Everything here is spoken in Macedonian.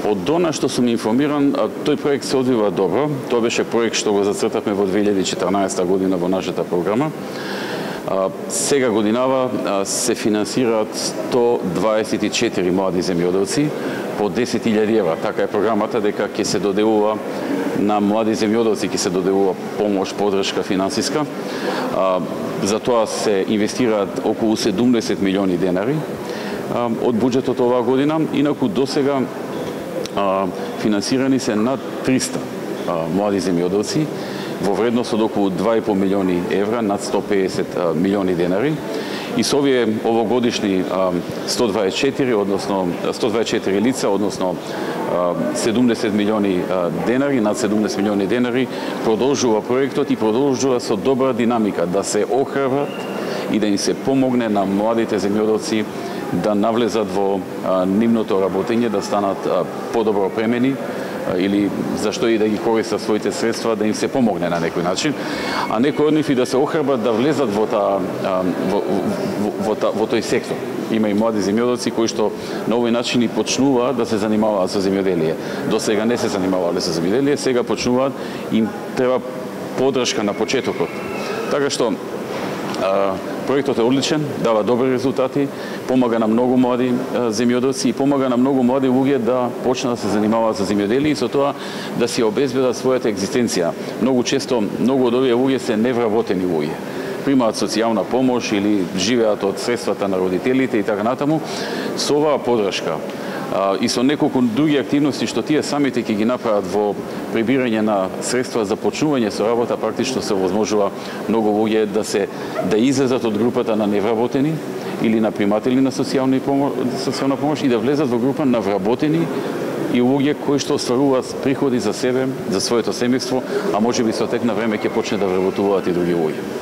Од дона што сум информиран, тој проект се одвива добро. Тоа беше проект што го зацртавме во 2014 година во нашата програма. Сега годинава се финансираат 124 млади земјоделци по 10.000 евра. Така е програмата, дека ќе се доделува на млади земјоделци, ќе се доделува помош, поддршка финансиска. За тоа се инвестираат околу 70 милиони денари од буџетот оваа година. Инаку досега финансирани се над 300 млади земјоделци во вредност од околу 2,5 милиони евра, над 150 милиони денари. И со овие овогодишни 124 лица, односно 70 милиони денари, над 70 милиони денари, продолжува проектот и продолжува со добра динамика да се охрабрат и да им се помогне на младите земјоделци да навлезат во нивното работење, да станат подобро опремени или зашто и да ги користат своите средства, да им се помогне на некој начин, а некои од нив и да се охрабрат да влезат во тој сектор. Има и млади земјоделци кои што на овој начин и почнуваат да се занимаваат со земјоделие. До сега не се занимавале со земјоделие, сега почнуваат, им треба поддршка на почетокот. Така што проектот е одличен, дава добри резултати, помага на многу млади земјоделци и помага на многу млади луѓе да почнат да се занимаваат со земјоделие и со тоа да си обезбедат својата екзистенција. Многу често, многу од овие луѓе се невработени луѓе. Примаат социјална помош или живеат од средствата на родителите и така натаму. Со оваа поддршка и со неколку други активности што тие самите ќе ги направат во прибирање на средства за почнување со работа, практично се возможува многу луѓе да излезат од групата на невработени или на приматели на социјална помош и да влезат во група на вработени и луѓе кои што остваруваат приходи за себе, за своето семејство, а можеби со тек на време ќе почне да вработуваат и други луѓе.